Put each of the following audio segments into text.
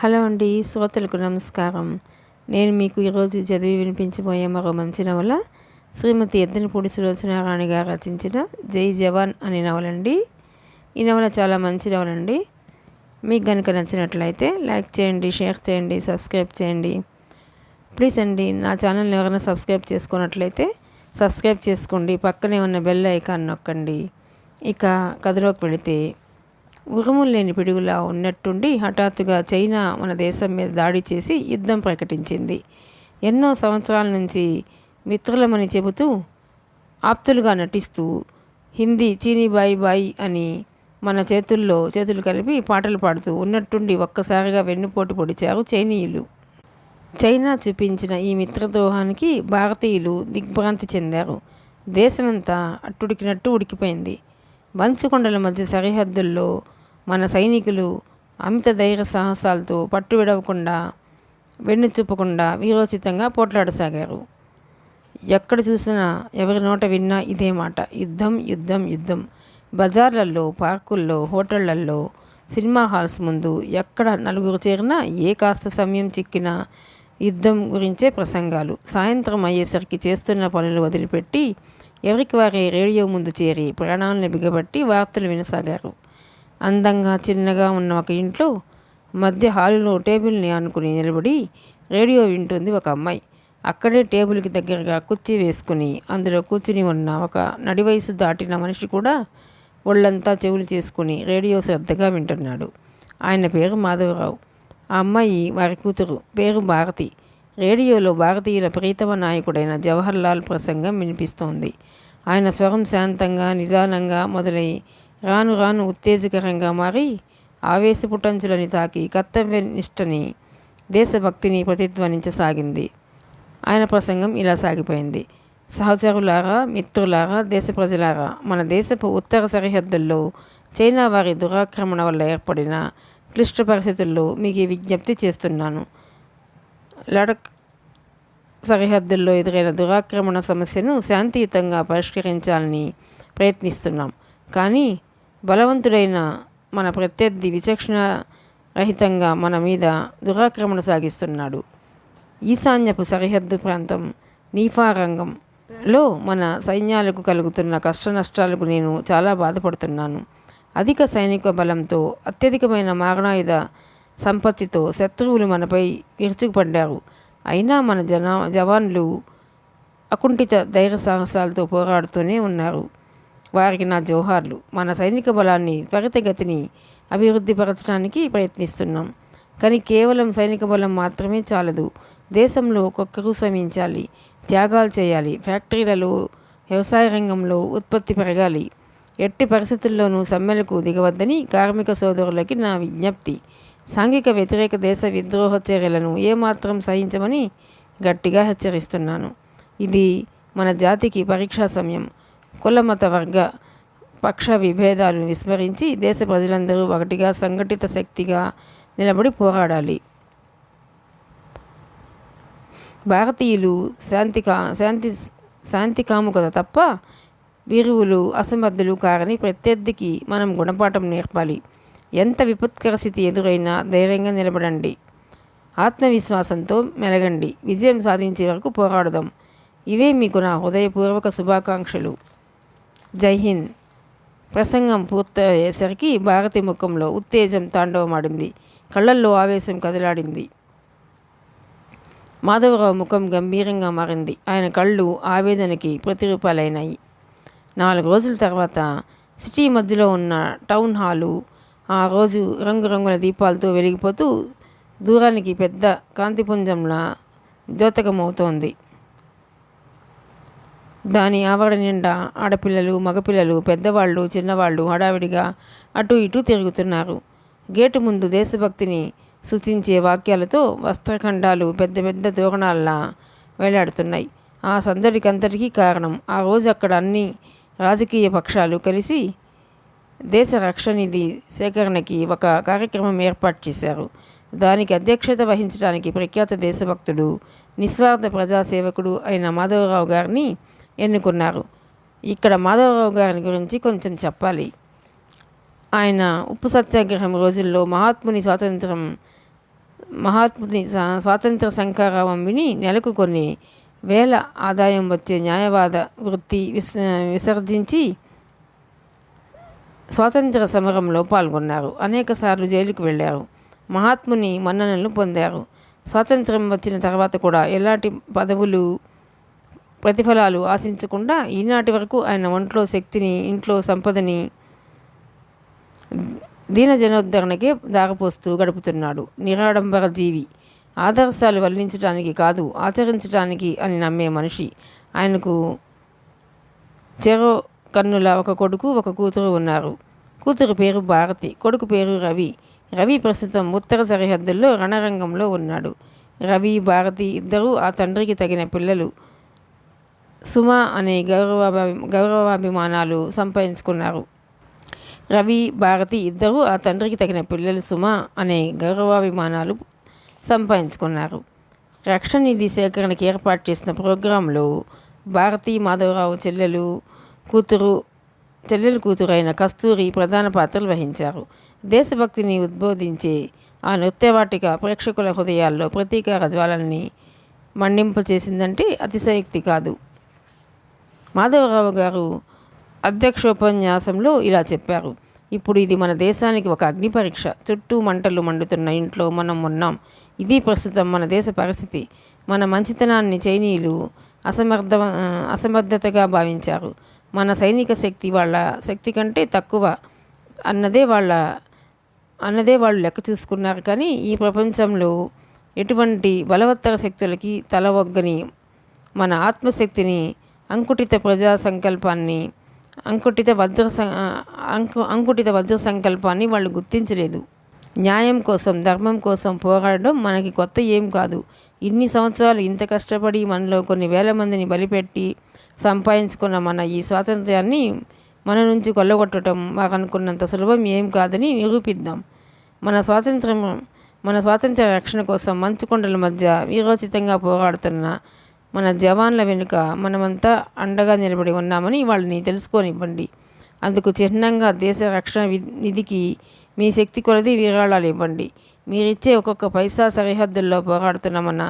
Hello అండి, శ్రోతలకు నమస్కారం. నేను మీకు ఈరోజు చదివి వినిపించబోయే మరో మంచి నవల శ్రీమతి ఎద్దనపూడి సులోచనారాణి గారు రచించిన జై జవాన్ అనే నవలండి. ఈ నవల చాలా మంచి నవలండి. మీకు కనుక నచ్చినట్లయితే లైక్ చేయండి, షేర్ చేయండి, సబ్స్క్రైబ్ చేయండి. ప్లీజ్ అండి, నా ఛానల్ని ఎవరైనా సబ్స్క్రైబ్ చేసుకున్నట్లయితే సబ్స్క్రైబ్ చేసుకోండి. పక్కనే ఉన్న బెల్ ఐకాన్ నొక్కండి. ఇక కథలోకి వెళితే, ఉరుములు లేని పిడుగులా ఉన్నట్టుండి హఠాత్తుగా చైనా మన దేశం మీద దాడి చేసి యుద్ధం ప్రకటించింది. ఎన్నో సంవత్సరాల నుంచి మిత్రులమని చెబుతూ ఆప్తులుగా నటిస్తూ హిందీ చీనీ బాయి బాయి అని మన చేతులు కలిపి పాటలు పాడుతూ ఉన్నట్టుండి ఒక్కసారిగా వెన్నుపోటు పొడిచారు చైనీయులు. చైనా చూపించిన ఈ మిత్రద్రోహానికి భారతీయులు దిగ్భ్రాంతి చెందారు. దేశమంతా అట్టుడికినట్టు ఉడికిపోయింది. మంచుకొండల మధ్య సరిహద్దుల్లో మన సైనికులు అమిత ధైర్య సాహసాలతో పట్టు విడవకుండా వెన్ను చూపకుండా వీరోచితంగా పోట్లాడసాగారు. ఎక్కడ చూసినా ఎవరి నోట విన్నా ఇదే మాట: యుద్ధం, యుద్ధం, యుద్ధం. బజార్లలో, పార్కుల్లో, హోటళ్లల్లో, సినిమా హాల్స్ ముందు ఎక్కడ నలుగురు చేరినా, ఏ కాస్త సమయం చిక్కినా యుద్ధం గురించే ప్రసంగాలు. సాయంత్రం అయ్యేసరికి చేస్తున్న పనులు వదిలిపెట్టి ఎవరికి వారే రేడియో ముందు చేరి ప్రాణాలను బిగబట్టి వార్తలు వినసాగారు. అందంగా చిన్నగా ఉన్న ఒక ఇంట్లో మధ్య హాలులో టేబుల్ని ఆనుకుని నిలబడి రేడియో వింటుంది ఒక అమ్మాయి. అక్కడే టేబుల్కి దగ్గరగా కుర్చీ వేసుకుని అందులో కూర్చుని ఉన్న ఒక నడివయసు దాటిన మనిషి కూడా ఒళ్ళంతా చెవులు చేసుకుని రేడియో శ్రద్ధగా వింటున్నాడు. ఆయన పేరు మాధవరావు. ఆ అమ్మాయి వారి కూతురు, పేరు భారతి. రేడియోలో భారతీయుల ప్రీతమ నాయకుడైన జవహర్లాల్ ప్రసంగం వినిపిస్తోంది. ఆయన స్వరం శాంతంగా నిదానంగా మొదలై రాను రాను ఉత్తేజకరంగా మారి ఆవేశపుటంచులని తాకి కర్తవ్యనిష్టని, దేశభక్తిని ప్రతిధ్వనించసాగింది. ఆయన ప్రసంగం ఇలా సాగిపోయింది: సహచరులారా, మిత్రులారా, దేశ ప్రజలారా, మన దేశపు ఉత్తర సరిహద్దుల్లో చైనా వారి దురాక్రమణ వల్ల ఏర్పడిన క్లిష్ట పరిస్థితుల్లో మీకు ఈ విజ్ఞప్తి చేస్తున్నాను. లడఖ్ సరిహద్దుల్లో ఎదురైన దురాక్రమణ సమస్యను శాంతియుతంగా పరిష్కరించాలని ప్రయత్నిస్తున్నాం. కానీ బలవంతుడైన మన ప్రత్యర్థి విచక్షణ రహితంగా మన మీద దురాక్రమణ సాగిస్తున్నాడు. ఈశాన్యపు సరిహద్దు ప్రాంతం నీఫారంగంలో మన సైన్యాలకు కలుగుతున్న కష్ట నష్టాలకు నేను చాలా బాధపడుతున్నాను. అధిక సైనిక బలంతో, అత్యధికమైన మారణాయుధ సంపత్తితో శత్రువులు మనపై విరుచుకుపడ్డారు. అయినా మన జవాన్లు అకుంఠిత ధైర్య సాహసాలతో పోరాడుతూనే ఉన్నారు. వారికి నా జోహార్లు. మన సైనిక బలాన్ని త్వరితగతిని అభివృద్ధిపరచడానికి ప్రయత్నిస్తున్నాం. కానీ కేవలం సైనిక బలం మాత్రమే చాలదు. దేశంలో ఒక్కొక్కరూ శ్రమించాలి, త్యాగాలు చేయాలి. ఫ్యాక్టరీలలో, వ్యవసాయ రంగంలో ఉత్పత్తి పెరగాలి. ఎట్టి పరిస్థితుల్లోనూ సమ్మెలకు దిగవద్దని కార్మిక సోదరులకి నా విజ్ఞప్తి. సాంఘిక వ్యతిరేక దేశ విద్రోహ చర్యలను ఏమాత్రం సహించమని గట్టిగా హెచ్చరిస్తున్నాను. ఇది మన జాతికి పరీక్షా సమయం. కుల, మత, వర్గ, పక్ష విభేదాలను విస్మరించి దేశ ప్రజలందరూ ఒకటిగా సంఘటిత శక్తిగా నిలబడి పోరాడాలి. భారతీయులు శాంతి కాముకత తప్ప వీరువులు, అసమర్థులు కారని ప్రత్యర్థికి మనం గుణపాఠం నేర్పాలి. ఎంత విపత్కర స్థితి ఎదురైనా ధైర్యంగా నిలబడండి. ఆత్మవిశ్వాసంతో మెలగండి. విజయం సాధించే వరకు పోరాడదాం. ఇవే మీకు నా హృదయపూర్వక శుభాకాంక్షలు. జై హింద్. ప్రసంగం పూర్తయ్యేసరికి భారతి ముఖంలో ఉత్తేజం తాండవమాడింది. కళ్ళల్లో ఆవేశం కదలాడింది. మాధవరావు ముఖం గంభీరంగా మారింది. ఆయన కళ్ళు ఆవేదనకి ప్రతిరూపాలైనాయి. 4 రోజుల తర్వాత సిటీ మధ్యలో ఉన్న టౌన్ హాలు ఆ రోజు రంగురంగుల దీపాలతో వెలిగిపోతూ దూరానికి పెద్ద కాంతిపుంజంలా ద్యోతకమవుతోంది. దాని ఆవరణ నిండా ఆడపిల్లలు, మగపిల్లలు, పెద్దవాళ్ళు, చిన్నవాళ్ళు హడావిడిగా అటు ఇటు తిరుగుతున్నారు. గేటు ముందు దేశభక్తిని సూచించే వాక్యాలతో వస్త్రఖండాలు పెద్ద పెద్ద తోరణాల్లా వేలాడుతున్నాయి. ఆ సందడికంతటికీ కారణం, ఆ రోజు అక్కడ అన్ని రాజకీయ పక్షాలు కలిసి దేశ రక్షణ నిధి సేకరణకి ఒక కార్యక్రమం ఏర్పాటు చేశారు. దానికి అధ్యక్షత వహించడానికి ప్రఖ్యాత దేశభక్తుడు, నిస్వార్థ ప్రజాసేవకుడు అయిన మాధవరావు గారిని ఎన్నుకున్నారు. ఇక్కడ మాధవరావు గారి గురించి కొంచెం చెప్పాలి. ఆయన ఉప్పు సత్యాగ్రహం రోజుల్లో మహాత్ముని స్వాతంత్రం మహాత్ముని స్వాతంత్ర శంఖారావం విని నెలకు కొన్ని వేల ఆదాయం వచ్చే న్యాయవాద వృత్తి విసర్జించి స్వాతంత్ర సమరంలో పాల్గొన్నారు. అనేకసార్లు జైలుకు వెళ్ళారు. మహాత్ముని మన్ననలు పొందారు. స్వాతంత్రం వచ్చిన తర్వాత కూడా ఎలాంటి పదవులు ప్రతిఫలాలు ఆశించకుండా ఈనాటి వరకు ఆయన ఒంట్లో శక్తిని, ఇంట్లో సంపదని దీనజనోద్ధరణకే దారపోస్తూ గడుపుతున్నాడు. నిరాడంబర జీవి. ఆదర్శాలు వల్లించడానికి కాదు, ఆచరించడానికి అని నమ్మే మనిషి. ఆయనకు చెరో కన్నుల ఒక కొడుకు, ఒక కూతురు ఉన్నారు. కూతురు పేరు భారతి, కొడుకు పేరు రవి. రవి ప్రస్తుతం ఉత్తర సరిహద్దుల్లో రణరంగంలో ఉన్నాడు. రవి, భారతి ఇద్దరూ ఆ తండ్రికి తగిన పిల్లలు. సుమ అనే గౌరవాభిమానాలు సంపాదించుకున్నారు. రవి, భారతి ఇద్దరూ ఆ తండ్రికి తగిన పిల్లలు. సుమ అనే గౌరవాభిమానాలు సంపాదించుకున్నారు. రక్షణ నిధి సేకరణకి ఏర్పాటు చేసిన ప్రోగ్రాంలో భారతి మాధవరావు చెల్లెలు కూతురు అయిన కస్తూరి ప్రధాన పాత్రలు వహించారు. దేశభక్తిని ఉద్బోధించే ఆ నృత్యవాటిక ప్రేక్షకుల హృదయాల్లో ప్రతీకార జ్వాలల్ని మండింపచేసిందంటే అతిశయోక్తి కాదు. మాధవరావు గారు అధ్యక్షోపన్యాసంలో ఇలా చెప్పారు. ఇప్పుడు ఇది మన దేశానికి ఒక అగ్ని పరీక్ష. చుట్టూ మంటలు మండుతున్న ఇంట్లో మనం ఉన్నాం. ఇది ప్రస్తుతం మన దేశ పరిస్థితి. మన మంచితనాన్ని చైనీయులు అసమర్థతగా భావించారు. మన సైనిక శక్తి వాళ్ళ శక్తి కంటే తక్కువ అన్నదే వాళ్ళు లెక్క చూసుకున్నారు. కానీ ఈ ప్రపంచంలో ఎటువంటి బలవత్తర శక్తులకి తల ఒగ్గని మన ఆత్మశక్తిని, అంకుటిత ప్రజా సంకల్పాన్ని, అంకుటిత వజ్ర సంకల్పాన్ని వాళ్ళు గుర్తించలేదు. న్యాయం కోసం, ధర్మం కోసం పోరాడడం మనకి కొత్త ఏం కాదు. ఇన్ని సంవత్సరాలు ఇంత కష్టపడి మనలో కొన్ని వేల మందిని బలిపెట్టి సంపాదించుకున్న మన ఈ స్వాతంత్ర్యాన్ని మన నుంచి కొల్లగొట్టడం మాకు అనుకున్నంత సులభం ఏం కాదని నిరూపిద్దాం. మన స్వాతంత్ర్య రక్షణ కోసం మంచు కొండల మధ్య వీరోచితంగా పోరాడుతున్న మన జవాన్ల వెనుక మనమంతా అండగా నిలబడి ఉన్నామని వాళ్ళని తెలుసుకోనివ్వండి. అందుకు చిహ్నంగా దేశ రక్షణ నిధికి మీ శక్తి కొలది విరాళాలు ఇవ్వండి. మీరిచ్చే ఒక్కొక్క పైసా సరిహద్దుల్లో పోరాడుతున్న మన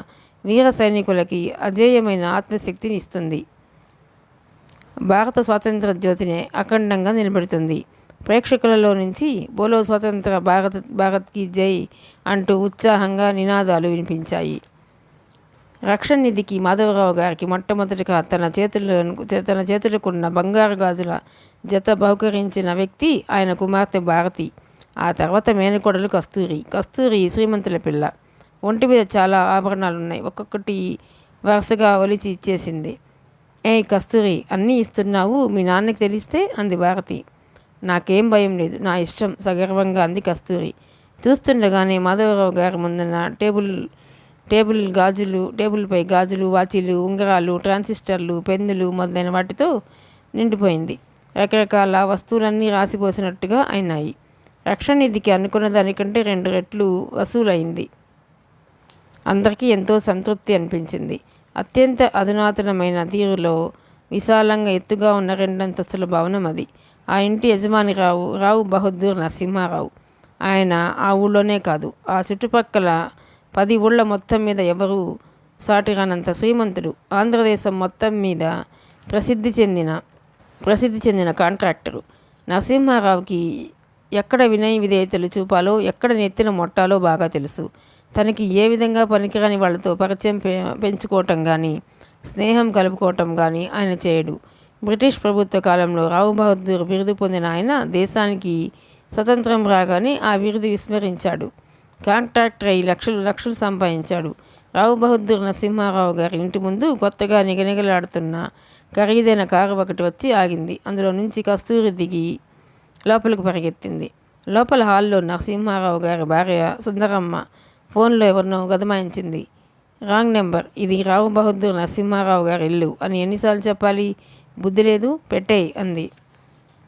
వీర సైనికులకి అజేయమైన ఆత్మశక్తిని ఇస్తుంది. భారత స్వాతంత్ర జ్యోతిని అఖండంగా నిలబెడుతుంది. ప్రేక్షకులలో నుంచి బోలో స్వతంత్ర భారత్కి జై అంటూ ఉత్సాహంగా నినాదాలు వినిపించాయి. రక్షణ నిధికి మాధవరావు గారికి మొట్టమొదటిగా తన చేతులకున్న బంగారు గాజుల జత బహుకరించిన వ్యక్తి ఆయన కుమార్తె భారతి. ఆ తర్వాత మేనకోడలు కస్తూరి శ్రీమంతుల పిల్ల. ఒంటి మీద చాలా ఆభరణాలున్నాయి. ఒక్కొక్కటి వరుసగా ఒలిచి ఇచ్చేసింది. ఏయ్ కస్తూరి, అన్నీ ఇస్తున్నావు, మీ నాన్నకి తెలిస్తే అంది భారతి. నాకేం భయం లేదు, నా ఇష్టం సగర్వంగా అంది కస్తూరి. చూస్తుండగానే మాధవరావు గారి ముందున్న టేబుల్పై గాజులు, వాచీలు, ఉంగరాలు, ట్రాన్సిస్టర్లు, పెన్నులు మొదలైన వాటితో నిండిపోయింది. రకరకాల వస్తువులన్నీ రాసిపోసినట్టుగా అయినాయి. రక్షణ నిధికి అనుకున్న దానికంటే 2 రెట్లు వసూలైంది. అందరికీ ఎంతో సంతృప్తి అనిపించింది. అత్యంత అధునాతనమైన తీరులో విశాలంగా ఎత్తుగా ఉన్న 2 అంతస్తుల భవనం అది. ఆ ఇంటి యజమాని రావు బహదూర్ నరసింహారావు. ఆయన ఆ ఊళ్ళోనే కాదు, ఆ చుట్టుపక్కల 10 ఊళ్ళ మొత్తం మీద ఎవరూ సాటిరానంత శ్రీమంతుడు. ఆంధ్రదేశం మొత్తం మీద ప్రసిద్ధి చెందిన కాంట్రాక్టరు. నరసింహారావుకి ఎక్కడ వినయ విధేయతలు చూపాలో, ఎక్కడ నెత్తిన మొట్టాలో బాగా తెలుసు. తనకి ఏ విధంగా పనికిరాని వాళ్ళతో పరిచయం పెంచుకోవటం కానీ, స్నేహం కలుపుకోవటం కానీ ఆయన చేయడు. బ్రిటిష్ ప్రభుత్వ కాలంలో రావు బహదూర్ బిరుదు పొందిన ఆయన దేశానికి స్వతంత్రం రాగానే ఆ బిరుదు విస్మరించాడు. కాంట్రాక్టర్ అయి లక్షలు సంపాదించాడు. రావు బహదూర్ నరసింహారావు గారి ఇంటి ముందు కొత్తగా నిగనిగలాడుతున్న ఖరీదైన కారు ఒకటి వచ్చి ఆగింది. అందులో నుంచి కస్తూరి దిగి లోపలికి పరిగెత్తింది. లోపల హాల్లో నరసింహారావు గారి భార్య సుందరమ్మ ఫోన్లో ఎవరినో గదమాయించింది. రాంగ్ నెంబర్, ఇది రావు బహదూర్ నరసింహారావు గారి ఇల్లు అని ఎన్నిసార్లు చెప్పాలి, బుద్ధి లేదు, పెట్టేయ్ అంది.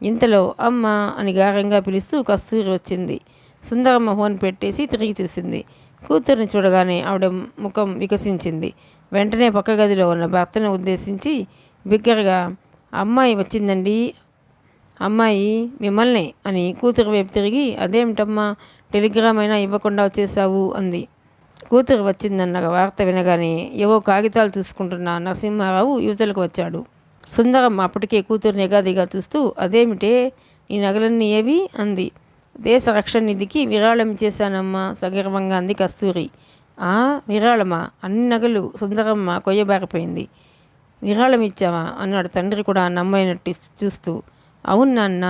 ఇంతలో అమ్మ అని గారంగా పిలుస్తూ కస్తూరి వచ్చింది. సుందరమ్మ ఫోన్ పెట్టేసి తిరిగి చూసింది. కూతుర్ని చూడగానే ఆవిడ ముఖం వికసించింది. వెంటనే పక్క గదిలో ఉన్న భర్తను ఉద్దేశించి బిగ్గరగా, అమ్మాయి వచ్చిందండి, అమ్మాయి మిమ్మల్నే అని కూతురు వైపు తిరిగి, అదేమిటమ్మా టెలిగ్రామ్ అయినా ఇవ్వకుండా వచ్చేసావు అంది. కూతురు వచ్చిందన్న వార్త వినగానే ఏవో కాగితాలు చూసుకుంటున్న నరసింహారావు యువతలకు వచ్చాడు. సుందరం అప్పటికే కూతురు నిగాదిగా చూస్తూ, అదేమిటే నీ నగలన్నీ ఏవి అంది. దేశ రక్షణ నిధికి విరాళం ఇచ్చేశానమ్మా సగర్వంగా అంది కస్తూరి. విరాళమా? అన్ని నగలు సుందరమ్మ కొయ్యబారిపోయింది. విరాళం ఇచ్చావా అన్నాడు తండ్రి కూడా నమ్మైనట్టు చూస్తూ. అవును నాన్న,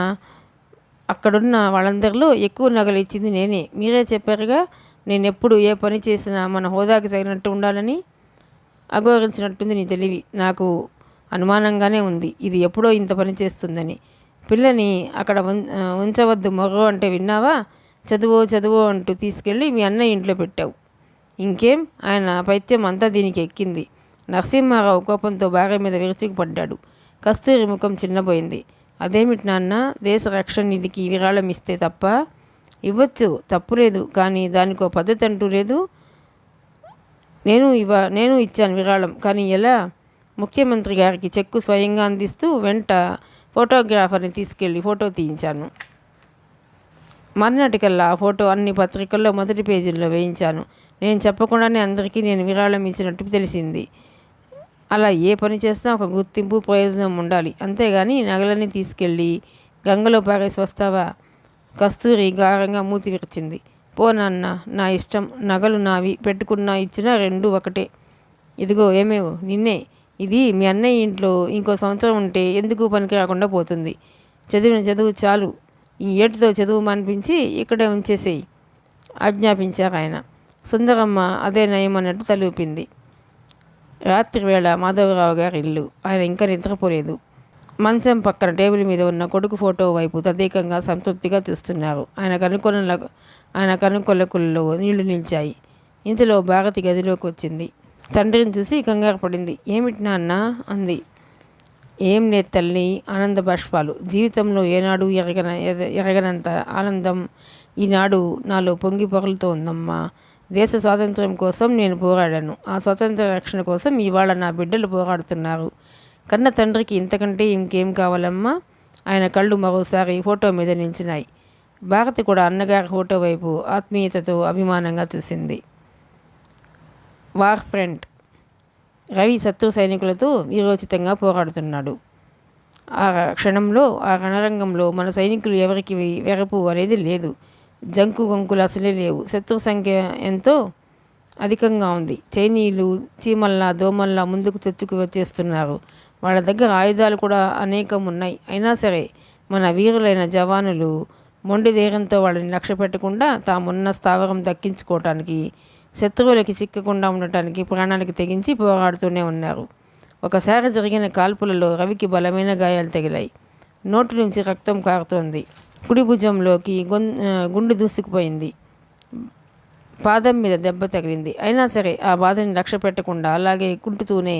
అక్కడున్న వాళ్ళందరిలో ఎక్కువ నగలు ఇచ్చింది నేనే. మీరే చెప్పారుగా నేను ఎప్పుడు ఏ పని చేసినా మన హోదాకి తగినట్టు ఉండాలని. అఘోరించినట్టుంది నీ తెలివి. నాకు అనుమానంగానే ఉంది ఇది ఎప్పుడో ఇంత పని చేస్తుందని. పిల్లని అక్కడ ఉంచవద్దు మొర్రో అంటే విన్నావా? చదువో అంటూ తీసుకెళ్ళి మీ అన్నయ్య ఇంట్లో పెట్టావు. ఇంకేం, ఆయన పైత్యం అంతా దీనికి ఎక్కింది. నరసింహారావు కోపంతో భార్య మీద విరుచుకుపడ్డాడు. కస్తూరి ముఖం చిన్నపోయింది. అదేమిటి నాన్న, దేశ రక్షణ నిధికి విరాళం ఇస్తే తప్ప? ఇవ్వచ్చు, తప్పులేదు, కానీ దానికో పద్ధతి అంటూ లేదు. నేను ఇచ్చాను విరాళం, కానీ ఎలా? ముఖ్యమంత్రి గారికి చెక్కు స్వయంగా అందిస్తూ వెంట ఫోటోగ్రాఫర్ని తీసుకెళ్ళి ఫోటో తీయించాను. మర్నాటికల్లా ఆ ఫోటో అన్ని పత్రికల్లో మొదటి పేజీల్లో వేయించాను. నేను చెప్పకుండానే అందరికీ నేను విరాళం ఇచ్చినట్టు తెలిసింది. అలా ఏ పని చేసినా ఒక గుర్తింపు, ప్రయోజనం ఉండాలి. అంతేగాని నగలన్నీ తీసుకెళ్ళి గంగలో పారేసి వస్తావా? కస్తూరి గారంగా మూతి విరిచింది. పో నాన్న, నా ఇష్టం. నగలు నావి, పెట్టుకున్నా ఇచ్చినా రెండూ ఒకటే. ఇదిగో ఏమేవో నిన్నే. ఇది మీ అన్నయ్య ఇంట్లో ఇంకో సంవత్సరం ఉంటే ఎందుకు పనికి రాకుండా పోతుంది. చదివిన చదువు చాలు. ఈ ఏటితో చదువు మానిపించి ఇక్కడే ఉంచేసేయి ఆజ్ఞాపించారు ఆయన. సుందరమ్మ అదే నయం అన్నట్టు తలూపింది. రాత్రి వేళ మాధవరావు గారి ఇల్లు. ఆయన ఇంకా నిద్రపోలేదు. మంచం పక్కన టేబుల్ మీద ఉన్న కొడుకు ఫోటో వైపు తదేకంగా సంతృప్తిగా చూస్తున్నారు. ఆయన కనుకొలకుల్లో నీళ్లు నిలిచాయి. ఇంతలో భారతి గదిలోకి వచ్చింది. తండ్రిని చూసి కంగారు పడింది. ఏమిటి నాన్న అంది. ఏం లేదు తల్లి, ఆనంద బాష్పాలు. జీవితంలో ఏనాడు ఎరగనంత ఆనందం ఈనాడు నాలో పొంగి పొరలుతో ఉందమ్మా. దేశ స్వాతంత్ర్యం కోసం నేను పోరాడాను. ఆ స్వాతంత్ర రక్షణ కోసం ఇవాళ నా బిడ్డలు పోరాడుతున్నారు. కన్న తండ్రికి ఇంతకంటే ఇంకేం కావాలమ్మా? ఆయన కళ్ళు మరోసారి ఫోటో మీద నిలిచినాయి. భారతి కూడా అన్నగారి ఫోటో వైపు ఆత్మీయతతో అభిమానంగా చూసింది. War front. రవి శత్రు సైనికులతో వీరోచితంగా పోరాడుతున్నాడు. ఆ క్షణంలో, ఆ రణరంగంలో మన సైనికులు ఎవరికి వెరపు అనేది లేదు. జంకు గొంకులు అసలే లేవు. శత్రు సంఖ్య ఎంతో అధికంగా ఉంది. చైనీయులు చీమల్లా దోమల్లా ముందుకు చొచ్చుకు వచ్చేస్తున్నారు. వాళ్ళ దగ్గర ఆయుధాలు కూడా అనేకం ఉన్నాయి. అయినా సరే మన వీరులైన జవానులు మొండి ధైర్యంతో వాళ్ళని లక్ష్య పెట్టకుండా తామున్న స్థావరం దక్కించుకోవటానికి, శత్రువులకి చిక్కకుండా ఉండటానికి ప్రాణానికి తెగించి పోరాడుతూనే ఉన్నారు. ఒకసారి జరిగిన కాల్పులలో రవికి బలమైన గాయాలు తగిలాయి. నోటి నుంచి రక్తం కారుతోంది. కుడి భుజంలోకి గుండు దూసుకుపోయింది. పాదం మీద దెబ్బ తగిలింది. అయినా సరే ఆ బాధని లక్ష్య పెట్టకుండా అలాగే కుంటుతూనే,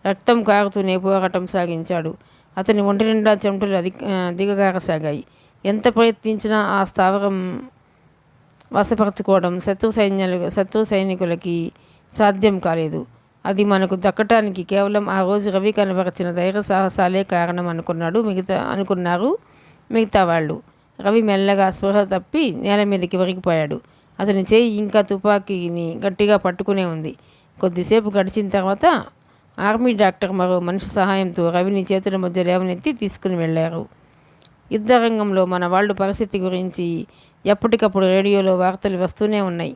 రక్తం కారుతూనే పోరాటం సాగించాడు. అతని ఒంటి నిండా చెమటలు దిగగారసాగాయి. ఎంత ప్రయత్నించినా ఆ స్థావరం వశపరచుకోవడం శత్రు సైనికులకి సాధ్యం కాలేదు. అది మనకు దక్కటానికి కేవలం ఆ రోజు రవి కనబరిచిన ధైర్య సాహసాలే కారణం అనుకున్నారు మిగతా వాళ్ళు. రవి మెల్లగా స్పృహ తప్పి నేల మీదకి ఒరిగిపోయాడు. అతని చేయి ఇంకా తుపాకీని గట్టిగా పట్టుకునే ఉంది. కొద్దిసేపు గడిచిన తర్వాత ఆర్మీ డాక్టర్ మరో మనిషి సహాయంతో రవిని చేతుల మధ్య లేవనెత్తి తీసుకుని వెళ్ళారు. యుద్ధరంగంలో మన వాళ్ళు పరిస్థితి గురించి ఎప్పటికప్పుడు రేడియోలో వార్తలు వస్తూనే ఉన్నాయి.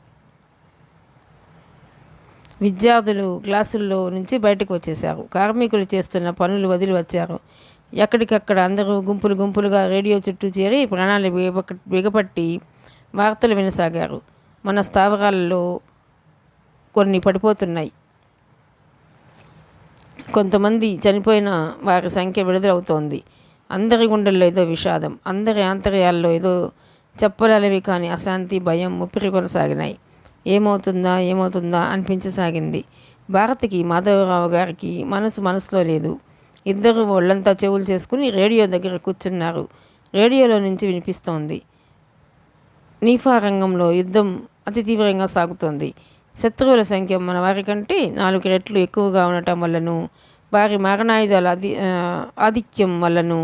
విద్యార్థులు క్లాసుల్లో నుంచి బయటకు వచ్చేశారు. కార్మికులు చేస్తున్న పనులు వదిలి వచ్చారు. ఎక్కడికక్కడ అందరూ గుంపులుగా రేడియో చుట్టూ చేరి ప్రాణాలు బిగపట్టి వార్తలు వినసాగారు. మన స్థావరాలలో కొన్ని పడిపోతున్నాయి. కొంతమంది చనిపోయిన వారి సంఖ్య విడుదలవుతోంది. అందరి గుండెల్లో ఏదో విషాదం, అందరి ఆంతర్యాల్లో ఏదో చెప్పలేనివి కానీ అశాంతి, భయం ముప్పిరి కొనసాగినాయి. ఏమవుతుందా అనిపించసాగింది. భారతికి మాధవరావు గారికి మనసులో లేదు. ఇద్దరు ఒళ్ళంతా చెవులు చేసుకుని రేడియో దగ్గర కూర్చున్నారు. రేడియోలో నుంచి వినిపిస్తోంది. నీఫా రంగంలో యుద్ధం అతి తీవ్రంగా సాగుతోంది. శత్రువుల సంఖ్య మన వారి కంటే 4 రెట్లు ఎక్కువగా ఉండటం వల్లను, వారి మారణాయుధాల ఆధిక్యం వల్లను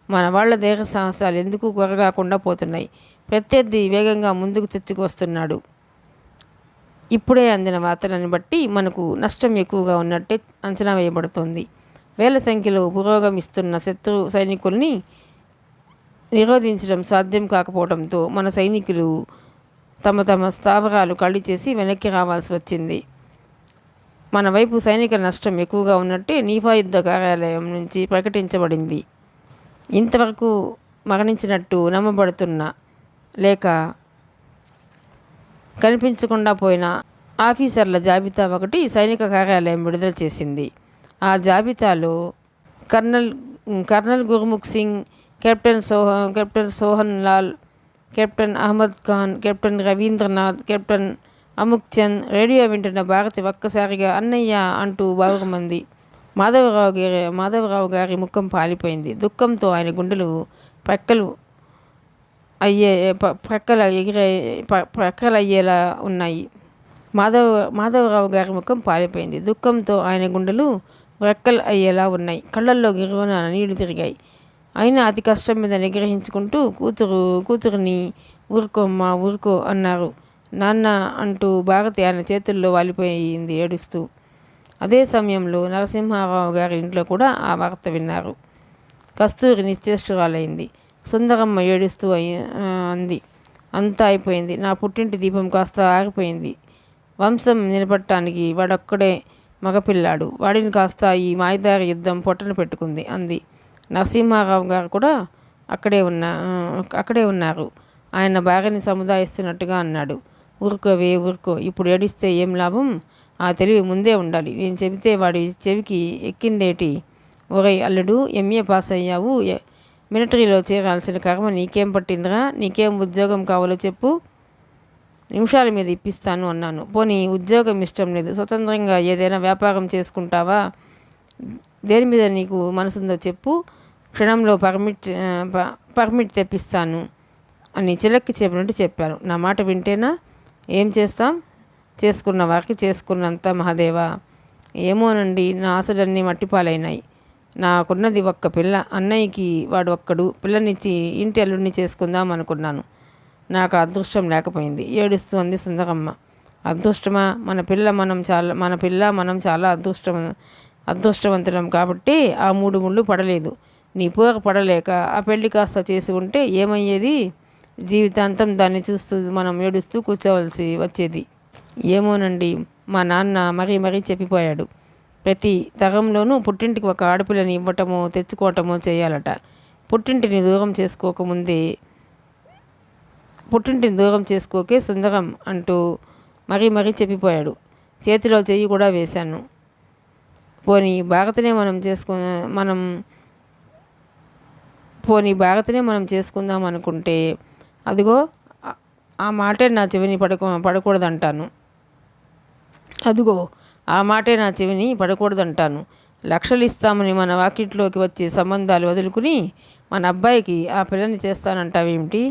మన వాళ్ళ ధైర్య సాహసాలు ఎందుకు కొరగాకుండా పోతున్నాయి. ప్రత్యర్థి వేగంగా ముందుకు చొచ్చుకు వస్తున్నాడు. ఇప్పుడే అందిన వార్తలను బట్టి మనకు నష్టం ఎక్కువగా ఉన్నట్టే అంచనా వేయబడుతోంది. వేల సంఖ్యలో పురోగమిస్తున్న శత్రు సైనికుల్ని నిరోధించడం సాధ్యం కాకపోవడంతో మన సైనికులు తమ తమ స్థావరాలు ఖాళీ చేసి వెనక్కి రావాల్సి వచ్చింది. మన వైపు సైనిక నష్టం ఎక్కువగా ఉన్నట్టే నీఫా యుద్ధ కార్యాలయం నుంచి ప్రకటించబడింది. ఇంతవరకు మరణించినట్టు నమ్మబడుతున్న లేక కనిపించకుండా పోయిన ఆఫీసర్ల జాబితా ఒకటి సైనిక కార్యాలయం విడుదల చేసింది. ఆ జాబితాలో colonel Gurmukh Singh, captain Sohan Lal, captain Ahmed Khan, captain Ravindranath, captain Amuk Chand. Radio వింటున్న భారతి ఒక్కసారిగా అన్నయ్య అంటూ బాగుమంది. మాధవరావు గారి ముఖం పాలిపోయింది. దుఃఖంతో ఆయన గుండెలు ప్రక్కలయ్యేలా ఉన్నాయి. మాధవరావు గారి ముఖం పాలిపోయింది. దుఃఖంతో ఆయన గుండెలు అయ్యేలా ఉన్నాయి. కళ్ళల్లో గిరువన నీళ్లు తిరిగాయి. అయినా అతి కష్టం మీద నిగ్రహించుకుంటూ కూతురిని ఊరుకోమ్మా ఊరుకో అన్నారు. నాన్న అంటూ భారతి ఆయన చేతుల్లో వాలిపోయింది ఏడుస్తూ. అదే సమయంలో నరసింహారావు గారి ఇంట్లో కూడా ఆ వార్త విన్నారు. కస్తూరి నిశ్చేష్టురాలైంది. సుందరమ్మ ఏడుస్తూ అంది, అంతా అయిపోయింది. నా పుట్టింటి దీపం కాస్త ఆరిపోయింది. వంశం నిలబడటానికి వాడొక్కడే మగపిల్లాడు. వాడిని కాస్త ఈ మాయదారి యుద్ధం పొట్టన పెట్టుకుంది అంది. నరసింహారావు గారు కూడా అక్కడే ఉన్నారు. ఆయన భార్యని సముదాయిస్తున్నట్టుగా అన్నాడు. ఊరుకో, ఇప్పుడు ఏడిస్తే ఏం లాభం? ఆ తెలివి ముందే ఉండాలి. నేను చెబితే వాడి చెవికి ఎక్కిందేటి? ఒరై అల్లుడు, ఎంఏ పాస్ అయ్యావు, మిలిటరీలో చేరాల్సిన కర్మ నీకేం పట్టిందిరా? నీకేం ఉద్యోగం కావాలో చెప్పు, నిమిషాల మీద ఇప్పిస్తాను అన్నాను. పోనీ ఉద్యోగం ఇష్టం లేదు, స్వతంత్రంగా ఏదైనా వ్యాపారం చేసుకుంటావా? దేని మీద నీకు మనసుందో చెప్పు, క్షణంలో పర్మిట్ తెప్పిస్తాను అని చిలక్కి చెప్పినట్టు చెప్పాను. నా మాట వింటేనా? ఏం చేస్తాం? చేసుకున్న వారికి చేసుకున్నంత మహాదేవా. ఏమోనండి, నా ఆశలన్నీ మట్టిపాలైనాయి. నాకున్నది ఒక్క పిల్ల. అన్నయ్యకి వాడు ఒక్కడు. పిల్లనిచ్చి ఇంటి అల్లుడిని చేసుకుందాం అనుకున్నాను. నాకు అదృష్టం లేకపోయింది ఏడుస్తూ అంది సుందరమ్మ. అదృష్టమా? మన పిల్ల మనం చాలా అదృష్టవంతులం కాబట్టి ఆ 3 ముళ్ళు పడలేదు. నీ పోర పడలేక ఆ పెళ్లి కాస్త చేసి ఉంటే ఏమయ్యేది? జీవితాంతం దాన్ని చూస్తూ మనం ఏడుస్తూ కూర్చోవలసి వచ్చేది. ఏమోనండి, మా నాన్న మరీ చెప్పిపోయాడు. ప్రతి తరంలోనూ పుట్టింటికి ఒక ఆడపిల్లని ఇవ్వటమో తెచ్చుకోవటమో చేయాలట. పుట్టింటిని దూరం చేసుకోకే సుందరం అంటూ మరీ చెప్పిపోయాడు. చేతిలో చెయ్యి కూడా వేశాను. పోనీ భారతనే మనం చేసుకుందాం అనుకుంటే అదిగో ఆ మాటే నా చెవిని పడకూడదంటాను. లక్షలు ఇస్తామని మన వాకిట్లోకి వచ్చే సంబంధాలు వదులుకుని మన అబ్బాయికి ఆ పిల్లని చేస్తానంటావేమిటి?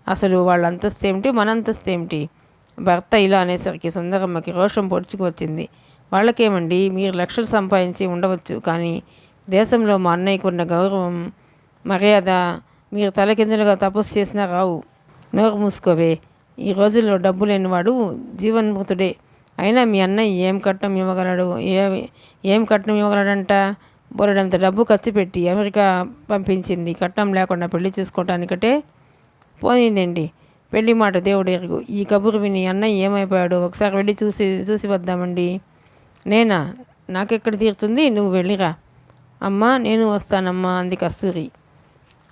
అసలు వాళ్ళ అంతస్తు ఏమిటి, మన అంతస్తు ఏమిటి? భర్త ఇలా అనేసరికి సుందరమ్మకి రోషం పొడుచుకు వచ్చింది. వాళ్ళకేమండి, మీరు లక్షలు సంపాదించి ఉండవచ్చు, కానీ దేశంలో మా అన్నయ్యకున్న గౌరవం మర్యాద మీరు తలకిందులుగా తపస్సు చేసినా రావు. నోరు మూసుకోవే. ఈ రోజుల్లో డబ్బు లేనివాడు జీవన్మృతుడే. అయినా మీ అన్నయ్య ఏం కట్నం ఇవ్వగలడంట? బోలెడంత డబ్బు ఖర్చు పెట్టి అమెరికా పంపించింది కట్నం లేకుండా పెళ్లి చేసుకోవటానికటే. పోయిందండి పెళ్లి మాట దేవుడు ఎరుగు. ఈ కబురు విని అన్నయ్య ఏమైపోయాడో ఒకసారి వెళ్ళి చూసి వద్దామండి. నేనా? నాకెక్కడ తీరుతుంది, నువ్వు వెళ్ళిరా. అమ్మా, నేను వస్తానమ్మా అంది కస్తూరి.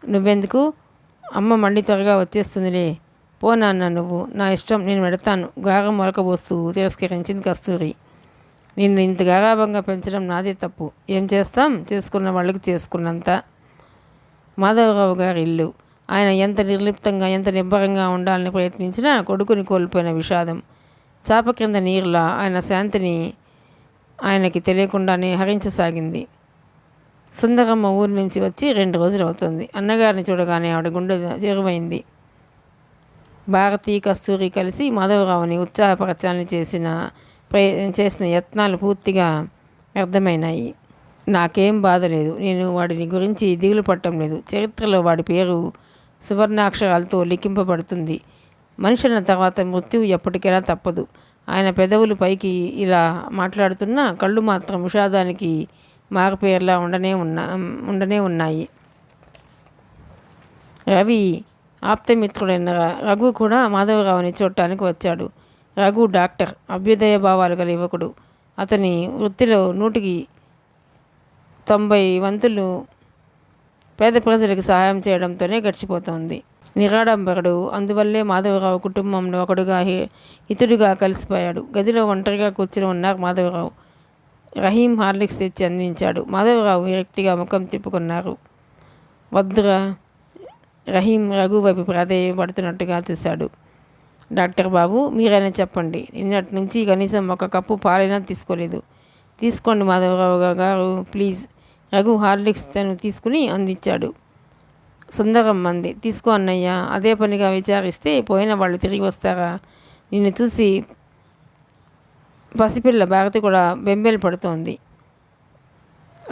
నువ్వెందుకు? అమ్మ మళ్ళీ త్వరగా వచ్చేస్తుందిలే. పో నాన్న, నువ్వు. నా ఇష్టం, నేను వెడతాను. గారం మొలకబోస్తూ తిరస్కరించింది కస్తూరి. నిన్ను ఇంత గారాభంగా పెంచడం నాదే తప్పు. ఏం చేస్తాం, చేసుకున్న వాళ్ళకి చేసుకున్నంత. మాధవరావు గారి ఇల్లు. ఆయన ఎంత నిర్లిప్తంగా, ఎంత నిబ్బరంగా ఉండాలని ప్రయత్నించినా కొడుకుని కోల్పోయిన విషాదం చాప క్రింద నీరులా ఆయన శాంతిని ఆయనకి తెలియకుండానే హరించసాగింది. సుందరమ్మ ఊరి నుంచి వచ్చి 2 రోజులు అవుతుంది. అన్నగారిని చూడగానే ఆవిడ గుండె చెరువైంది. భారతి, కస్తూరి కలిసి మాధవరావుని ఉత్సాహపరచాలని చేసిన యత్నాలు పూర్తిగా వ్యర్థమైనాయి. నాకేం బాధ లేదు. నేను వాడిని గురించి దిగులు పట్టడం లేదు. చరిత్రలో వాడి పేరు సువర్ణాక్షరాలతో లిఖింపబడుతుంది. మనిషి అన్న తర్వాత మృత్యువు ఎప్పటికైనా తప్పదు. ఆయన పెదవులు పైకి ఇలా మాట్లాడుతున్నా కళ్ళు మాత్రం విషాదానికి మారుపేర్లా ఉండనే ఉన్నాయి. రవి ఆప్తమిత్రుడైన రఘు కూడా మాధవరావుని చూడటానికి వచ్చాడు. రఘు డాక్టర్, అభ్యుదయ భావాలు గల యువకుడు. అతని వృత్తిలో 100కి 90 వంతులు పేద ప్రజలకు సహాయం చేయడంతోనే గడిచిపోతోంది. నిరాడంబరుడు. అందువల్లే మాధవరావు కుటుంబంలో ఒకడుగా హితుడుగా కలిసిపోయాడు. గదిలో ఒంటరిగా కూర్చుని ఉన్నారు మాధవరావు. రహీం హార్లిక్స్ తెచ్చి అందించాడు. మాధవరావు విరక్తిగా ముఖం తిప్పుకున్నారు. వద్దురా. రహీం రఘు వైపు ప్రాధేయపడుతున్నట్టుగా చూశాడు. డాక్టర్ బాబు, మీరైనా చెప్పండి. నిన్నటి నుంచి కనీసం ఒక కప్పు పాలైనా తీసుకోలేదు. తీసుకోండి మాధవరావు గారు ప్లీజ్. రఘు హార్లిక్స్ తను తీసుకుని అందించాడు. సుందరం అంది. తీసుకో అన్నయ్య. అదే పనిగా విచారిస్తే పోయిన వాళ్ళు తిరిగి వస్తారా? నిన్ను చూసి పసిపిల్ల భారతి కూడా బెంబేలు పడుతోంది.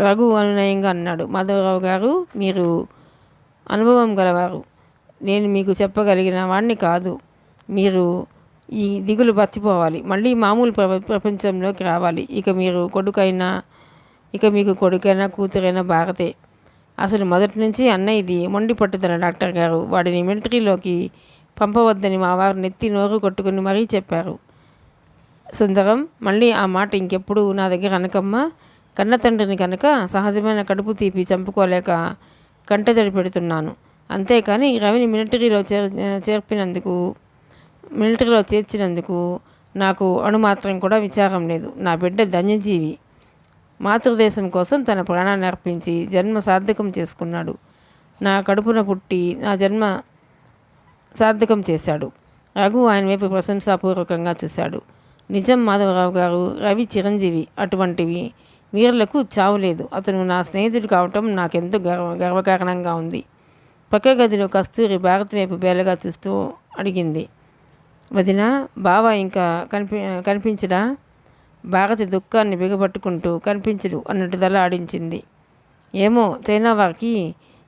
రఘు అనునయంగా అన్నాడు. మాధవరావు గారు, మీరు అనుభవం గలవారు. నేను మీకు చెప్పగలిగిన వాడిని కాదు. మీరు ఈ దిగులు మర్చిపోవాలి. మళ్ళీ మామూలు ప్రపంచంలోకి రావాలి. ఇక మీకు కొడుకైనా కూతురైనా భారతే. అసలు మొదటి నుంచి అన్నయ్యది మొండి పట్టుదల డాక్టర్ గారు. వాడిని మిలిటరీలోకి పంపవద్దని మా వారు నెత్తి నోరు కొట్టుకుని మరీ చెప్పారు. సుందరం, మళ్ళీ ఆ మాట ఇంకెప్పుడు నా దగ్గర అనకమ్మా. కన్న తండ్రిని కనుక సహజమైన కడుపు తీపి చంపుకోలేక కంటతడి పెడుతున్నాను. అంతేకాని రవిని మిలిటరీలో చేర్చినందుకు నాకు అణుమాత్రం కూడా విచారం లేదు. నా బిడ్డ ధన్యజీవి. మాతృదేశం కోసం తన ప్రాణాన్ని అర్పించి జన్మ సార్థకం చేసుకున్నాడు. నా కడుపున పుట్టి నా జన్మ సార్థకం చేశాడు. రఘు ఆయన వైపు ప్రశంసాపూర్వకంగా చూశాడు. నిజం మాధవరావు గారు, రవి చిరంజీవి. అటువంటివి వీరులకు చావు లేదు. అతను నా స్నేహితుడు కావటం నాకెంతో గర్వకారణంగా ఉంది. పక్క గదిలో కస్తూరి భారత్ వైపు బేలగా చూస్తూ అడిగింది. వదిన, బావ ఇంకా కనిపించడా? భారతి దుఃఖాన్ని బిగపట్టుకుంటూ కనిపించడు అన్నట్టు దళ ఆడించింది. ఏమో, చైనా వారికి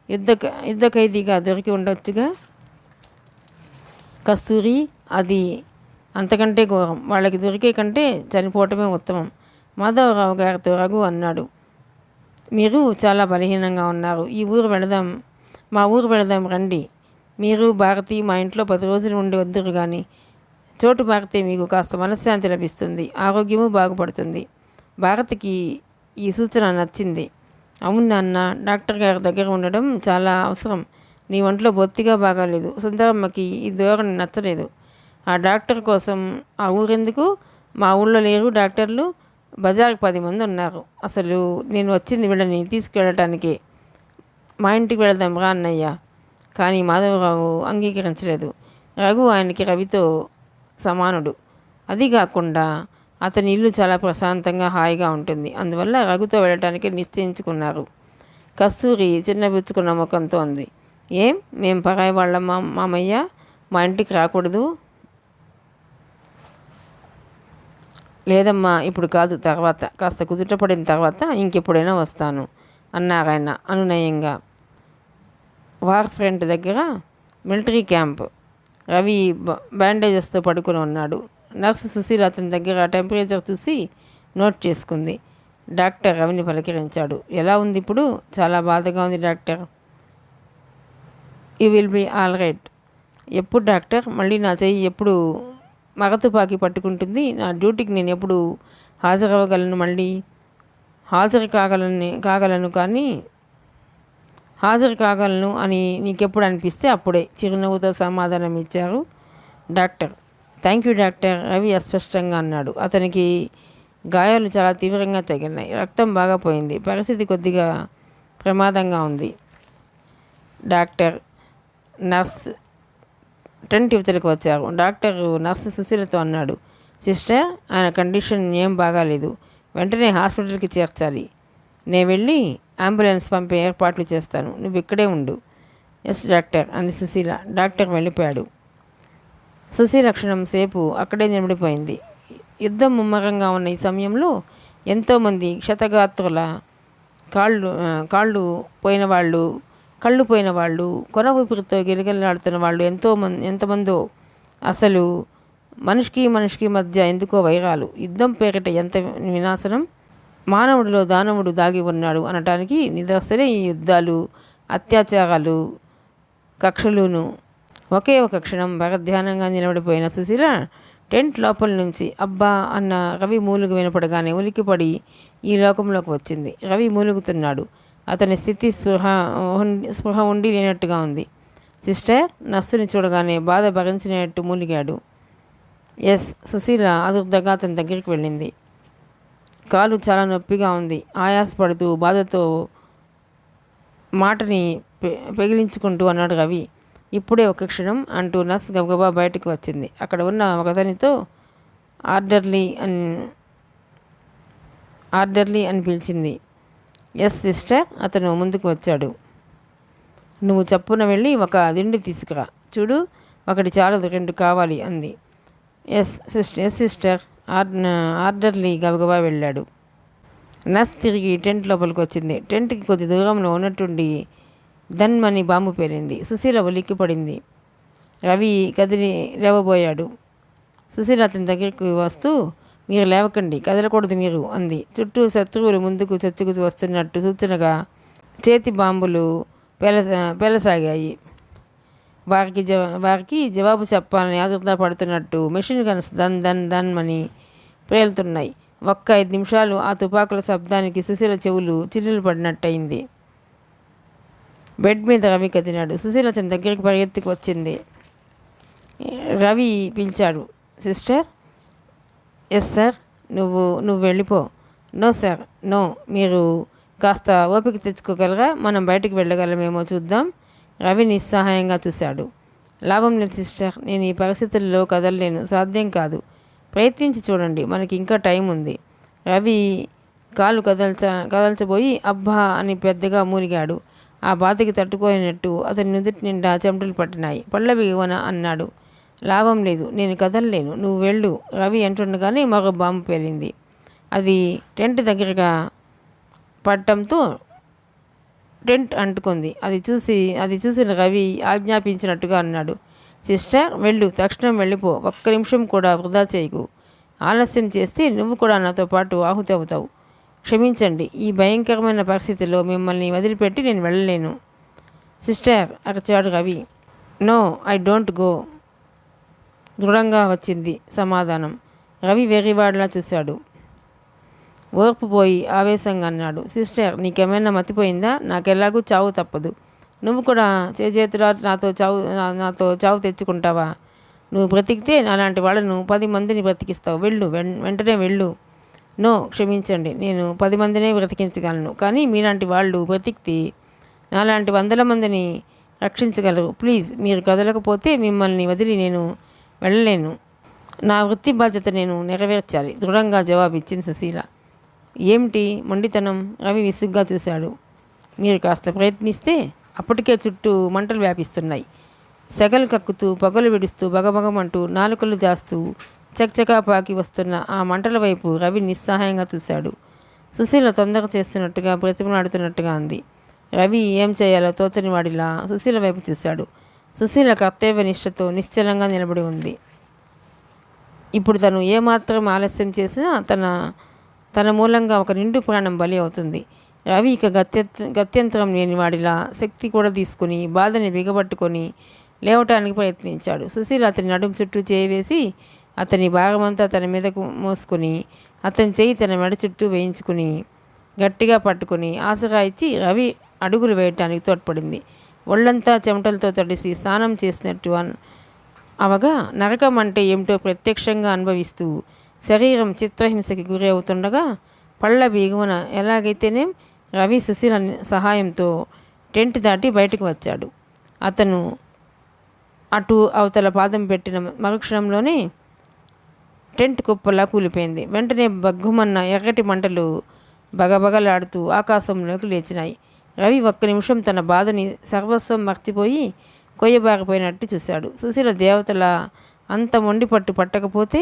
యుద్ధ ఖైదీగా దొరికి ఉండొచ్చుగా. కస్తూరి, అది అంతకంటే ఘోరం. వాళ్ళకి దొరికే కంటే చనిపోవటమే ఉత్తమం. మాధవరావు గారితో రఘు అన్నాడు. మీరు చాలా బలహీనంగా ఉన్నారు. మా ఊరు వెళదాం రండి. మీరు భారతి మా ఇంట్లో 10 రోజులు ఉండి వద్దురు కానీ. చోటు మారితే మీకు కాస్త మనశ్శాంతి లభిస్తుంది, ఆరోగ్యము బాగుపడుతుంది. భారతికి ఈ సూచన నచ్చింది. అవును నాన్న, డాక్టర్ గారి దగ్గర ఉండడం చాలా అవసరం. నీ ఒంట్లో బొత్తిగా బాగాలేదు. సుందరమ్మకి ఈ ధోరణి నచ్చలేదు. ఆ డాక్టర్ కోసం ఆ ఊరెందుకు? మా ఊళ్ళో లేరు డాక్టర్లు. బజార్కి 10 మంది ఉన్నారు. అసలు నేను వచ్చింది వీళ్ళని తీసుకెళ్ళటానికే. మా ఇంటికి వెళదాం రా అన్నయ్య. కానీ మాధవరావు అంగీకరించలేదు. రఘు ఆయనకి రవితో సమానుడు. అది కాకుండా అతని ఇల్లు చాలా ప్రశాంతంగా హాయిగా ఉంటుంది. అందువల్ల రఘుతో వెళ్ళటానికి నిశ్చయించుకున్నారు. కస్తూరి చిన్నబుచ్చుకున్న ముఖంతో అంది. మేం పరాయి వాళ్ళ మామయ్య? మా ఇంటికి రాకూడదు? లేదమ్మా, ఇప్పుడు కాదు, తర్వాత కాస్త కుదుటపడిన తర్వాత ఇంకెప్పుడైనా వస్తాను అన్నారాయన అనునయంగా. వార్ ఫ్రంట్ దగ్గర మిలిటరీ క్యాంప్. రవి బ్యాండేజెస్తో పడుకుని ఉన్నాడు. నర్సు సుశీల అతని దగ్గర టెంపరేచర్ చూసి నోట్ చేసుకుంది. డాక్టర్ రవిని పలకరించాడు. ఎలా ఉంది ఇప్పుడు? చాలా బాధగా ఉంది doctor. You will be all right. ఎప్పుడు డాక్టర్? మళ్ళీ నా చెయ్యి ఎప్పుడు మగతుపాకి పట్టుకుంటుంది? నా డ్యూటీకి నేను ఎప్పుడు హాజరవ్వగలను? మళ్ళీ హాజరు కాగలను అని నీకెప్పుడు అనిపిస్తే అప్పుడే, చిరునవ్వుతో సమాధానం ఇచ్చారు doctor. Thank you doctor, Ravi అస్పష్టంగా అన్నాడు. అతనికి గాయాలు చాలా తీవ్రంగా తగిలినాయి. రక్తం బాగా పోయింది. పరిస్థితి కొద్దిగా ప్రమాదంగా ఉంది. డాక్టర్, నర్స్ టెంట్ యువతలకు వచ్చారు. డాక్టర్ నర్సు సుశీలతో అన్నాడు. సిస్టర్, ఆయన కండిషన్ ఏం బాగాలేదు. వెంటనే హాస్పిటల్కి చేర్చాలి. నేను వెళ్ళి అంబులెన్స్ పంపే ఏర్పాట్లు చేస్తాను. నువ్వు ఇక్కడే ఉండు. ఎస్ డాక్టర్ అంది సుశీల. డాక్టర్ వెళ్ళిపోయాడు. సుశీల క్షణం సేపు అక్కడే నిలబడిపోయింది. యుద్ధం ముమ్మరంగా ఉన్న ఈ సమయంలో ఎంతోమంది క్షతగాత్రుల కళ్ళు పోయిన వాళ్ళు, కొన ఊపిరితో గిలగిలాడుతున్న వాళ్ళు ఎంతమందో. అసలు మనిషికి మనిషికి మధ్య ఎందుకో వైరాలు, యుద్ధం పేరిట ఎంత వినాశనం, మానవుడిలో దానవుడు దాగి ఉన్నాడు అనటానికి నిదర్శనే ఈ యుద్ధాలు, అత్యాచారాలు, కక్షలును. ఒకే ఒక క్షణం భరధ్యానంగా నిలబడిపోయిన సుశీల టెంట్ లోపల నుంచి అబ్బా అన్న రవి మూలుగు వినపడగానే ఉలిక్కిపడి ఈ లోకంలోకి వచ్చింది. రవి మూలుగుతున్నాడు. అతని స్థితి స్పృహ ఉండి లేనట్టుగా ఉంది. సిస్టర్, నస్సుని చూడగానే బాధ భరించినట్టు మూలిగాడు. ఎస్. సుశీల అదుర్దగా అతని దగ్గరికి వెళ్ళింది. కాలు చాలా నొప్పిగా ఉంది. ఆయాసపడుతూ బాధతో మాటని పెగిలించుకుంటూ అన్నాడు రవి. ఇప్పుడే ఒక క్షణం అంటూ నర్స్ గబగబా బయటకు వచ్చింది. అక్కడ ఉన్న ఒకతనితో ఆర్డర్లీ అని పిలిచింది. Yes sister. అతను ముందుకు వచ్చాడు. నువ్వు చప్పున వెళ్ళి ఒక దిండు తీసుకురా. చూడు, ఒకటి చాలదు, 2 కావాలి అంది. Yes sister. ఆర్డర్లీ గబగబా వెళ్ళాడు. నర్స్ తిరిగి టెంట్ లోపలికి వచ్చింది. టెంట్కి కొద్ది దూరంలో ఉన్నట్టుండి ధన్మని బాంబు పేలింది. సుశీల ఉలిక్కిపడింది. రవి కదిలి లేవబోయాడు. సుశీల అతని దగ్గరికి వస్తూ, మీరు లేవకండి, కదలకూడదు మీరు అంది. చుట్టూ శత్రువులు ముందుకు చచ్చుకుతూ వస్తున్నట్టు సూచనగా చేతి బాంబులు పేలసాగాయి. వారికి జవాబు చెప్పాలని ఆదుర్దా పడుతున్నట్టు మెషిన్ గన్స్ దన్ అని పేలుతున్నాయి. ఒక్క 5 నిమిషాలు ఆ తుపాకుల శబ్దానికి సుశీల చెవులు చిల్లులు పడినట్టయింది. బెడ్ మీద రవి కదినాడు. సుశీల అతని దగ్గరికి పరిగెత్తుకు వచ్చింది. రవి పిలిచాడు. సిస్టర్. Yes sir. నువ్వు వెళ్ళిపో. No sir, no. మీరు కాస్త ఓపిక తెచ్చుకోగలరా? మనం బయటకు వెళ్ళగలమేమో చూద్దాం. రవి నిస్సహాయంగా చూశాడు. లాభం లేదు సిస్టర్, నేను ఈ పరిస్థితుల్లో కదలలేను, సాధ్యం కాదు. ప్రయత్నించి చూడండి, మనకి ఇంకా టైం ఉంది. రవి కాలు కదల్చబోయి అబ్బా అని పెద్దగా మూలిగాడు. ఆ బాధకి తట్టుకోలేనట్టు అతని నుదుటి నిండా చెమటలు పట్టినాయి. పళ్ళ బిగువన అన్నాడు. లాభం లేదు, నేను కదలలేను, నువ్వు వెళ్ళు. రవి అంటుండగానే మరో బాంబు పేలింది. అది టెంట్ దగ్గరగా పడటంతో టెంట్ అంటుకుంది. అది చూసిన రవి ఆజ్ఞాపించినట్టుగా అన్నాడు. సిస్టర్, వెళ్ళు, తక్షణం వెళ్ళిపో. ఒక్క నిమిషం కూడా వృధా చేయకు. ఆలస్యం చేస్తే నువ్వు కూడా నాతో పాటు ఆహుతి అవుతావు. క్షమించండి, ఈ భయంకరమైన పరిస్థితిలో మిమ్మల్ని వదిలిపెట్టి నేను వెళ్ళలేను. సిస్టర్ అరచాడు Ravi. No, I don't go. దృఢంగా వచ్చింది సమాధానం. రవి వెర్రివాడిలా చూశాడు. ఓర్పు పోయి ఆవేశంగా అన్నాడు. సిస్టర్, నీకేమైనా మతిపోయిందా? నాకెలాగూ చావు తప్పదు. నువ్వు కూడా చేతులా నాతో చావు తెచ్చుకుంటావా? నువ్వు బ్రతికితే అలాంటి వాళ్ళను 10 మందిని బ్రతికిస్తావు. వెళ్ళు, వెంటనే వెళ్ళు. నో, క్షమించండి, నేను 10 మందినే బ్రతికించగలను, కానీ మీలాంటి వాళ్ళు బ్రతికితే నాలాంటి 100 మందిని రక్షించగలరు. ప్లీజ్, మీరు కదలకపోతే మిమ్మల్ని వదిలి నేను వెళ్ళలేను. నా వృత్తి బాధ్యత నేను నెరవేర్చాలి, దృఢంగా జవాబిచ్చింది సుశీల. ఏమిటి మొండితనం? రవి విసుగ్గా చూశాడు. మీరు కాస్త ప్రయత్నిస్తే అప్పటికే చుట్టూ మంటలు వ్యాపిస్తున్నాయి. సెగలు కక్కుతూ పొగలు విడుస్తూ బగబగమంటూ నాలుకలు జాస్తూ చకచకా పాకి వస్తున్న ఆ మంటల వైపు రవి నిస్సహాయంగా చూశాడు. సుశీల తొందర చేస్తున్నట్టుగా బ్రతిమలాడుతున్నట్టుగా ఉంది. రవి ఏం చేయాలో తోచని వాడిలా సుశీల వైపు చూశాడు. సుశీల కర్తవ్య నిష్ఠతో నిశ్చలంగా నిలబడి ఉంది. ఇప్పుడు తను ఏమాత్రం ఆలస్యం చేసినా తన మూలంగా ఒక నిండు ప్రాణం బలి అవుతుంది. రవి ఇక గత్యంతరం లేని వాడిలా శక్తి కూడా తీసుకుని బాధని బిగబట్టుకొని లేవటానికి ప్రయత్నించాడు. సుశీల అతని నడుము చుట్టూ చేయివేసి అతని భాగమంతా తన మీదకు మోసుకుని అతని చేయి తన మెడ చుట్టూ వేయించుకుని గట్టిగా పట్టుకుని ఆసరా ఇచ్చి రవి అడుగులు వేయటానికి తోడ్పడింది. ఒళ్ళంతా చెమటలతో తడిసి స్నానం చేసినట్టు అవగా నరకం అంటే ఏమిటో ప్రత్యక్షంగా అనుభవిస్తూ శరీరం చిత్రహింసకి గురి అవుతుండగా పళ్ళ బీగువన ఎలాగైతేనేం రవి సుశీల సహాయంతో టెంట్ దాటి బయటకు వచ్చాడు. అతను అటు అవతల పాదం పెట్టిన మరుక్షణంలోనే టెంట్ కుప్పలా కూలిపోయింది. వెంటనే బగ్గుమన్న ఎర్రటి మంటలు బగబగలాడుతూ ఆకాశంలోకి లేచినాయి. రవి ఒక్క నిమిషం తన బాధని సర్వస్వం మర్చిపోయి కొయ్యబారిపోయినట్టు చూశాడు. సుశీల దేవతల అంత మొండి పట్టకపోతే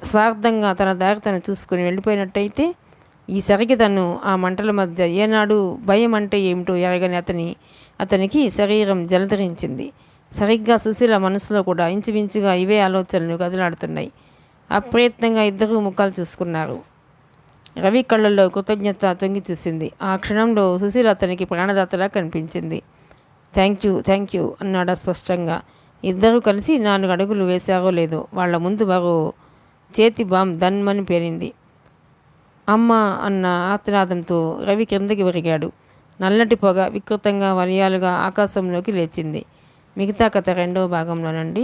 స్వార్థంగా తన దారి తను చూసుకుని వెళ్ళిపోయినట్టయితే ఈసరికి తను ఆ మంటల మధ్య ఏనాడు భయం అంటే ఏమిటో ఎరగని అతనికి శరీరం జలధరించింది. సరిగ్గా సుశీల మనసులో కూడా ఇంచుమించుగా ఇవే ఆలోచనలు కదిలాడుతున్నాయి. అప్రయత్నంగా ఇద్దరూ ముఖాలు చూసుకున్నారు. రవి కళ్ళల్లో కృతజ్ఞత తొంగి చూసింది. ఆ క్షణంలో సుశీల అతనికి ప్రాణదాతలా కనిపించింది. థ్యాంక్ యూ అన్నాడు స్పష్టంగా. ఇద్దరూ కలిసి 4 అడుగులు వేశారో లేదో వాళ్ళ ముందు మరో చేతి బాంబ్ దన్మని పేరింది. అమ్మా అన్న ఆర్తనాదంతో రవి కిందకి ఒరిగాడు. నల్లటి పొగ వికృతంగా వలయాలుగా ఆకాశంలోకి లేచింది. మిగతా కథ 2వ భాగంలోనండి.